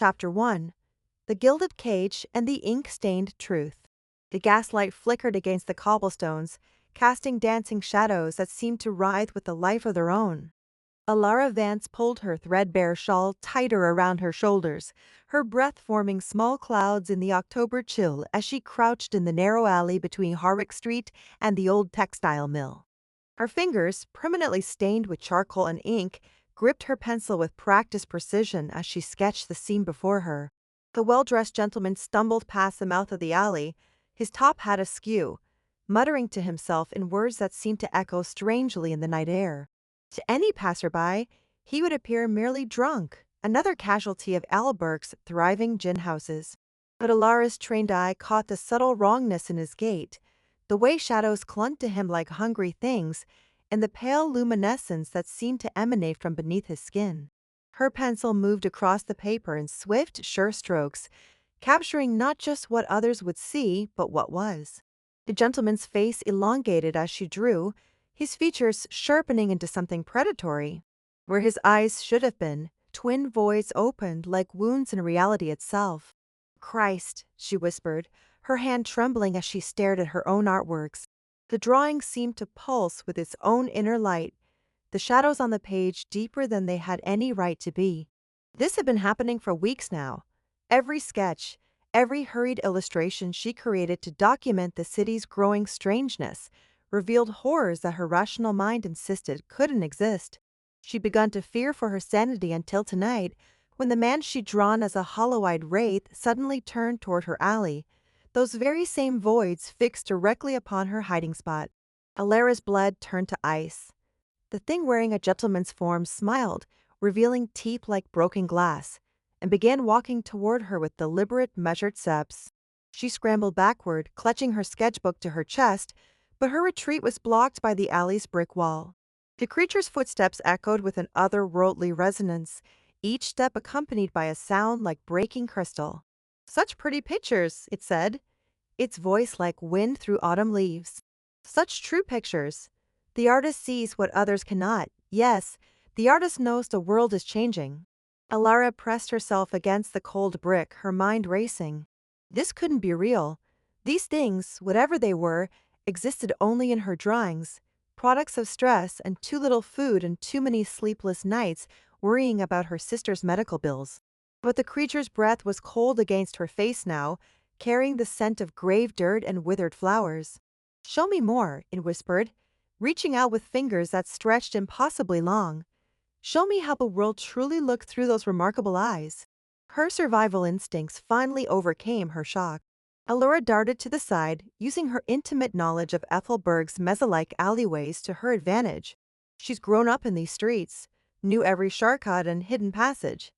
Chapter 1. The Gilded Cage and the Ink-Stained Truth. The gaslight flickered against the cobblestones, casting dancing shadows that seemed to writhe with a life of their own. Alara Vance pulled her threadbare shawl tighter around her shoulders, her breath forming small clouds in the October chill as she crouched in the narrow alley between Harwick Street and the old textile mill. Her fingers, permanently stained with charcoal and ink, gripped her pencil with practiced precision as she sketched the scene before her. The well-dressed gentleman stumbled past the mouth of the alley, his top hat askew, muttering to himself in words that seemed to echo strangely in the night air. To any passerby, he would appear merely drunk, another casualty of Alberg's thriving gin houses. But Alara's trained eye caught the subtle wrongness in his gait, the way shadows clung to him like hungry things, and the pale luminescence that seemed to emanate from beneath his skin. Her pencil moved across the paper in swift, sure strokes, capturing not just what others would see, but what was. The gentleman's face elongated as she drew, his features sharpening into something predatory. Where his eyes should have been, twin voids opened like wounds in reality itself. "Christ," she whispered, her hand trembling as she stared at her own artworks. The drawing seemed to pulse with its own inner light, the shadows on the page deeper than they had any right to be. This had been happening for weeks now. Every sketch, every hurried illustration she created to document the city's growing strangeness, revealed horrors that her rational mind insisted couldn't exist. She'd begun to fear for her sanity until tonight, when the man she'd drawn as a hollow-eyed wraith suddenly turned toward her alley, those very same voids fixed directly upon her hiding spot. Alara's blood turned to ice. The thing wearing a gentleman's form smiled, revealing teeth like broken glass, and began walking toward her with deliberate, measured steps. She scrambled backward, clutching her sketchbook to her chest, but her retreat was blocked by the alley's brick wall. The creature's footsteps echoed with an otherworldly resonance, each step accompanied by a sound like breaking crystal. "Such pretty pictures," it said, its voice like wind through autumn leaves. "Such true pictures. The artist sees what others cannot. Yes, the artist knows the world is changing." Alara pressed herself against the cold brick, her mind racing. This couldn't be real. These things, whatever they were, existed only in her drawings, products of stress and too little food and too many sleepless nights worrying about her sister's medical bills. But the creature's breath was cold against her face now, carrying the scent of grave dirt and withered flowers. "Show me more," it whispered, reaching out with fingers that stretched impossibly long. "Show me how the world truly looked through those remarkable eyes." Her survival instincts finally overcame her shock. Alora darted to the side, using her intimate knowledge of Ethelberg's mezzo-like alleyways to her advantage. She's grown up in these streets, knew every shortcut and hidden passage.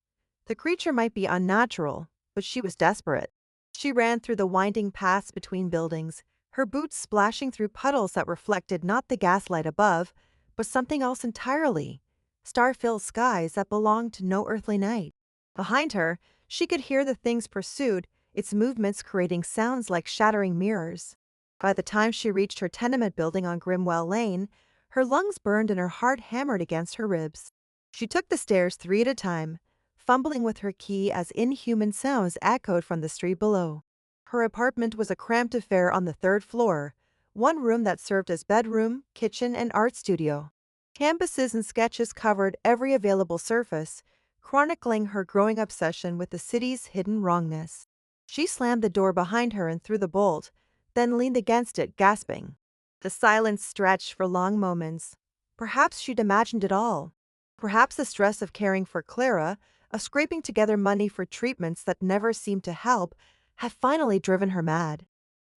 The creature might be unnatural, but she was desperate. She ran through the winding paths between buildings, her boots splashing through puddles that reflected not the gaslight above, but something else entirely, star-filled skies that belonged to no earthly night. Behind her, she could hear the things pursued, its movements creating sounds like shattering mirrors. By the time she reached her tenement building on Grimwell Lane, her lungs burned and her heart hammered against her ribs. She took the stairs 3 at a time, fumbling with her key as inhuman sounds echoed from the street below. Her apartment was a cramped affair on the 3rd floor, one room that served as bedroom, kitchen, and art studio. Canvases and sketches covered every available surface, chronicling her growing obsession with the city's hidden wrongness. She slammed the door behind her and threw the bolt, then leaned against it, gasping. The silence stretched for long moments. Perhaps she'd imagined it all. Perhaps the stress of caring for Clara, of scraping together money for treatments that never seemed to help, had finally driven her mad.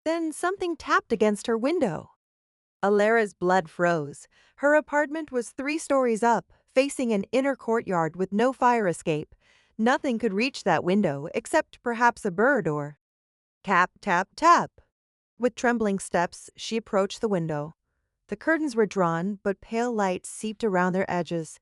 Then something tapped against her window. Alara's blood froze. Her apartment was 3 stories up, facing an inner courtyard with no fire escape. Nothing could reach that window, except perhaps a bird or... Tap, tap, tap. With trembling steps, she approached the window. The curtains were drawn, but pale light seeped around their edges.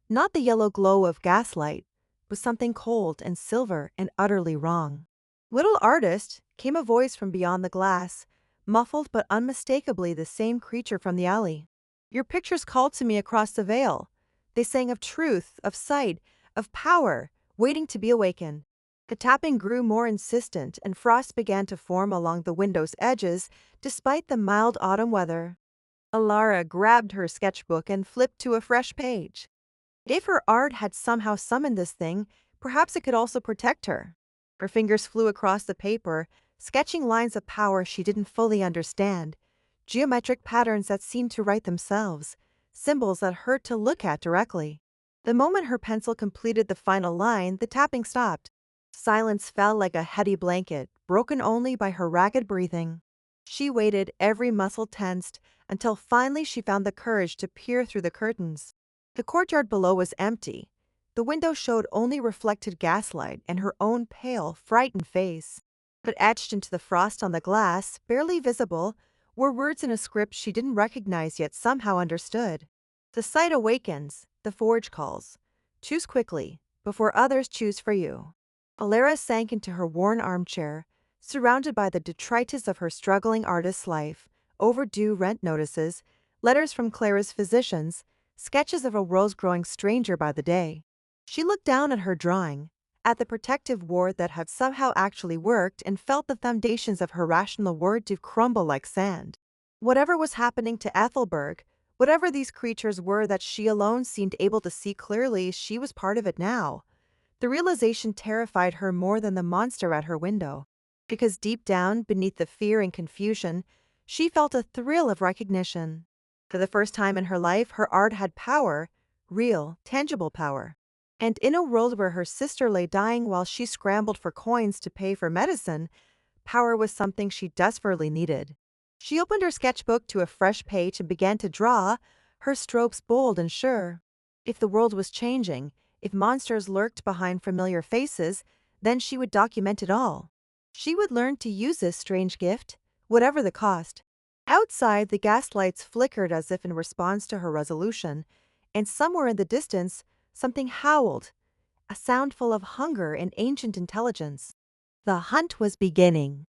Not the yellow glow of gaslight, but something cold and silver and utterly wrong. "Little artist," came a voice from beyond the glass, muffled but unmistakably the same creature from the alley. "Your pictures called to me across the veil. They sang of truth, of sight, of power, waiting to be awakened. The tapping grew more insistent, and frost began to form along the window's edges despite the mild autumn weather. Alara grabbed her sketchbook and flipped to a fresh page. If her art had somehow summoned this thing, perhaps it could also protect her. Her fingers flew across the paper, sketching lines of power she didn't fully understand, geometric patterns that seemed to write themselves, symbols that hurt to look at directly. The moment her pencil completed the final line, the tapping stopped. Silence fell like a heavy blanket, broken only by her ragged breathing. She waited, every muscle tensed, until finally she found the courage to peer through the curtains. The courtyard below was empty. The window showed only reflected gaslight and her own pale, frightened face. But etched into the frost on the glass, barely visible, were words in a script she didn't recognize yet somehow understood. The sight awakens, the forge calls. Choose quickly, before others choose for you. Alara sank into her worn armchair, surrounded by the detritus of her struggling artist's life, overdue rent notices, letters from Clara's physicians, sketches of a world growing stranger by the day. She looked down at her drawing, at the protective ward that had somehow actually worked, and felt the foundations of her rational world to crumble like sand. Whatever was happening to Ethelberg, whatever these creatures were that she alone seemed able to see clearly, she was part of it now. The realization terrified her more than the monster at her window, because deep down, beneath the fear and confusion, she felt a thrill of recognition. For the first time in her life, her art had power, real, tangible power. And in a world where her sister lay dying while she scrambled for coins to pay for medicine, power was something she desperately needed. She opened her sketchbook to a fresh page and began to draw, her strokes bold and sure. If the world was changing, if monsters lurked behind familiar faces, then she would document it all. She would learn to use this strange gift, whatever the cost. Outside, the gaslights flickered as if in response to her resolution, and somewhere in the distance, something howled, a sound full of hunger and ancient intelligence. The hunt was beginning.